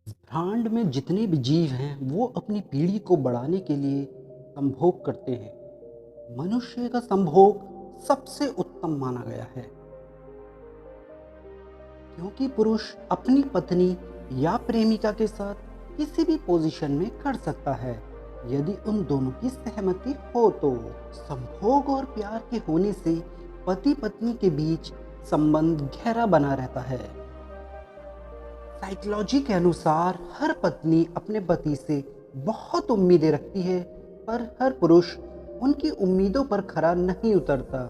ब्रह्मांड में जितने भी जीव हैं वो अपनी पीढ़ी को बढ़ाने के लिए संभोग करते हैं। मनुष्य का संभोग सबसे उत्तम माना गया है क्योंकि पुरुष अपनी पत्नी या प्रेमिका के साथ किसी भी पोजीशन में कर सकता है यदि उन दोनों की सहमति हो तो। संभोग और प्यार के होने से पति पत्नी के बीच संबंध गहरा बना रहता है। साइकोलॉजी के अनुसार हर पत्नी अपने पति से बहुत उम्मीदें रखती है, पर हर पुरुष उनकी उम्मीदों पर खरा नहीं उतरता।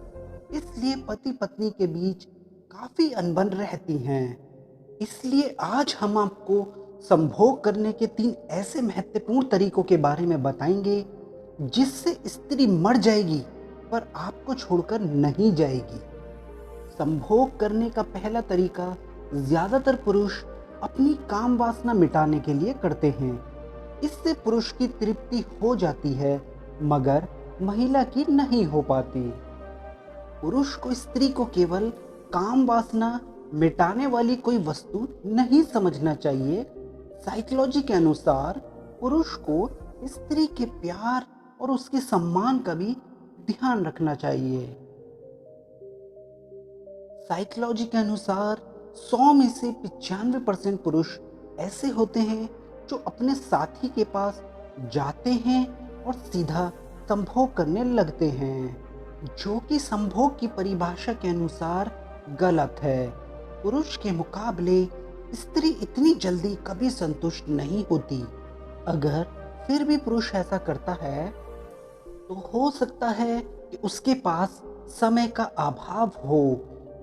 इसलिए पति पत्नी के बीच काफी अनबन रहती हैं। इसलिए आज हम आपको संभोग करने के 3 ऐसे महत्वपूर्ण तरीकों के बारे में बताएंगे जिससे स्त्री मर जाएगी पर आपको छोड़कर नहीं जाएगी। संभोग करने का पहला तरीका ज्यादातर पुरुष अपनी काम वासना मिटाने के लिए करते हैं। इससे पुरुष की तृप्ति हो जाती है मगर महिला की नहीं हो पाती। पुरुष को स्त्री को केवल काम वासना मिटाने वाली कोई वस्तु नहीं समझना चाहिए। साइकोलॉजी के अनुसार पुरुष को स्त्री के प्यार और उसके सम्मान का भी ध्यान रखना चाहिए। साइकोलॉजी के अनुसार 100 में से 95% पुरुष ऐसे होते हैं जो अपने साथी के पास जाते हैं और सीधा संभोग करने लगते हैं, जो कि संभोग की परिभाषा के अनुसार गलत है। पुरुष के मुकाबले स्त्री इतनी जल्दी कभी संतुष्ट नहीं होती। अगर फिर भी पुरुष ऐसा करता है तो हो सकता है कि उसके पास समय का अभाव हो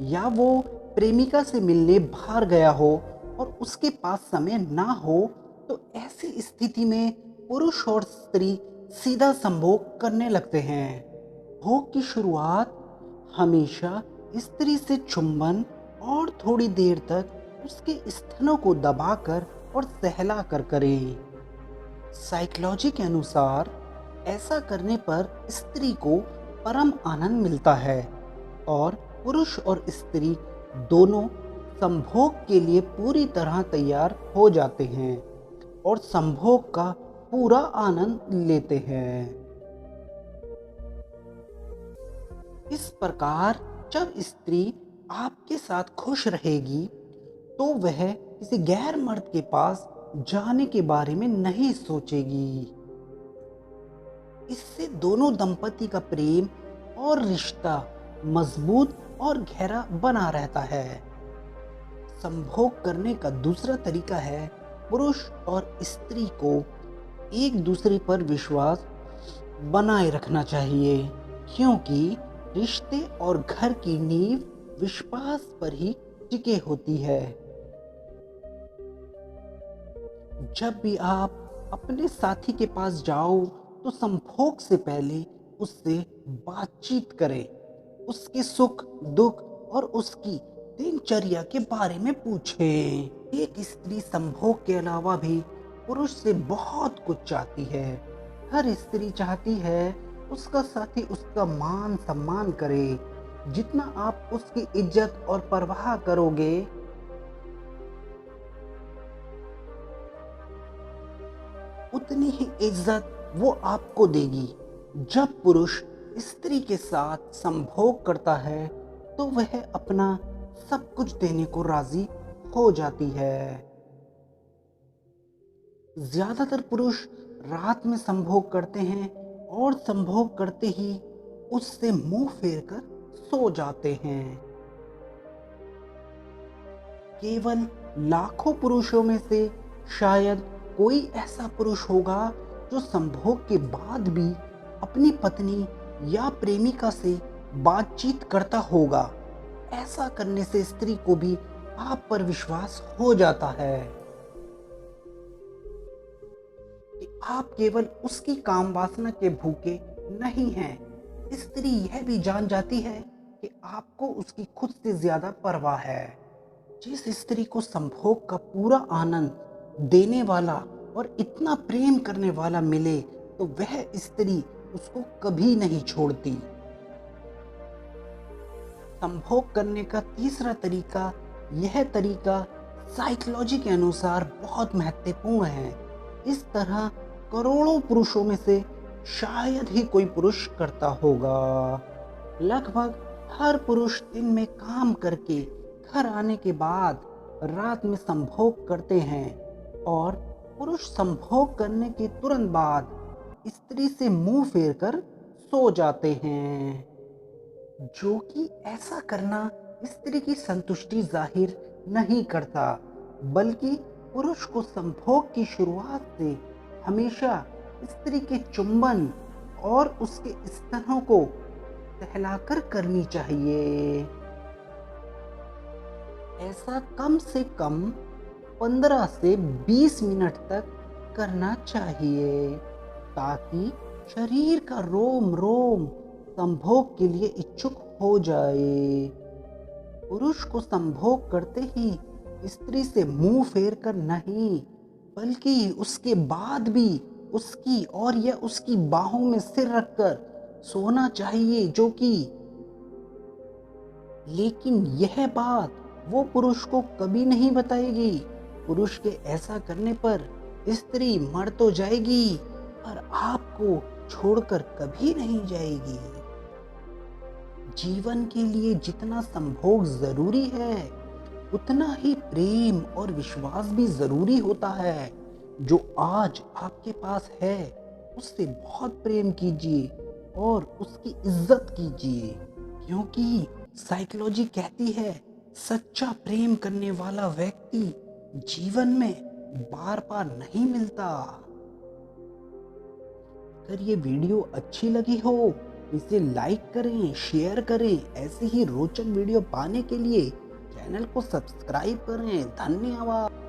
या वो प्रेमिका से मिलने बाहर गया हो और उसके पास समय ना हो। तो ऐसी स्थिति में पुरुष और स्त्री सीधा संभोग करने लगते हैं। भोग की शुरुआत हमेशा स्त्री से चुंबन और थोड़ी देर तक उसके स्तनों को दबाकर और सहलाकर करें। साइकोलॉजी के अनुसार ऐसा करने पर स्त्री को परम आनंद मिलता है और पुरुष और स्त्री दोनों संभोग के लिए पूरी तरह तैयार हो जाते हैं और संभोग का पूरा आनंद लेते हैं। इस प्रकार जब स्त्री आपके साथ खुश रहेगी तो वह किसी गैर मर्द के पास जाने के बारे में नहीं सोचेगी। इससे दोनों दंपति का प्रेम और रिश्ता मजबूत और गहरा बना रहता है। संभोग करने का दूसरा तरीका है पुरुष और स्त्री को एक दूसरे पर विश्वास बनाए रखना चाहिए, क्योंकि रिश्ते और घर की नींव विश्वास पर ही टिके होती है। जब भी आप अपने साथी के पास जाओ तो संभोग से पहले उससे बातचीत करें, उसके सुख दुख और उसकी दिनचर्या के बारे में पूछें। एक स्त्री संभोग के अलावा भी पुरुष से बहुत कुछ चाहती है। हर स्त्री चाहती है उसका साथी उसका मान सम्मान करे। जितना आप उसकी इज्जत और परवाह करोगे उतनी ही इज्जत वो आपको देगी। जब पुरुष स्त्री के साथ संभोग करता है तो वह अपना सब कुछ देने को राजी हो जाती है। ज्यादातर पुरुष रात में संभोग करते हैं और संभोग करते ही उससे मुंह फेरकर सो जाते हैं। केवल लाखों पुरुषों में से शायद कोई ऐसा पुरुष होगा जो संभोग के बाद भी अपनी पत्नी या प्रेमिका से बातचीत करता होगा। ऐसा करने से स्त्री को भी आप पर विश्वास हो जाता है कि आप केवल उसकी काम वासना के भूखे नहीं हैं। स्त्री यह भी जान जाती है कि आपको उसकी खुद से ज्यादा परवाह है। जिस स्त्री को संभोग का पूरा आनंद देने वाला और इतना प्रेम करने वाला मिले तो वह स्त्री उसको कभी नहीं छोड़ती। संभोग करने का तीसरा तरीका, यह तरीका साइकोलॉजी के अनुसार बहुत महत्वपूर्ण है। इस तरह करोड़ों पुरुषों में से शायद ही कोई पुरुष करता होगा। लगभग हर पुरुष दिन में काम करके घर आने के बाद रात में संभोग करते हैं और पुरुष संभोग करने के तुरंत बाद स्त्री से मुंह फेर कर सो जाते हैं, जो कि ऐसा करना स्त्री की संतुष्टि जाहिर नहीं करता, बल्कि पुरुष को संभोग की शुरुआत से हमेशा स्त्री के चुंबन और उसके स्तनों को सहलाकर करनी चाहिए। ऐसा कम से कम 15 से 20 मिनट तक करना चाहिए, ताकि शरीर का रोम रोम संभोग के लिए इच्छुक हो जाए। पुरुष को संभोग करते ही स्त्री से मुंह फेर कर नहीं, बल्कि उसके बाद भी उसकी और या उसकी बाहों में सिर रखकर सोना चाहिए, जो कि लेकिन यह बात वो पुरुष को कभी नहीं बताएगी। पुरुष के ऐसा करने पर स्त्री मर तो जाएगी, पर आपको छोड़कर कभी नहीं जाएगी। जीवन के लिए जितना संभोग जरूरी है, उतना ही प्रेम और विश्वास भी जरूरी होता है। जो आज आपके पास है, उससे बहुत प्रेम कीजिए और उसकी इज्जत कीजिए, क्योंकि साइकोलॉजी कहती है सच्चा प्रेम करने वाला व्यक्ति जीवन में बार बार नहीं मिलता। अगर ये वीडियो अच्छी लगी हो, इसे लाइक करें, शेयर करें। ऐसे ही रोचक वीडियो पाने के लिए चैनल को सब्सक्राइब करें। धन्यवाद।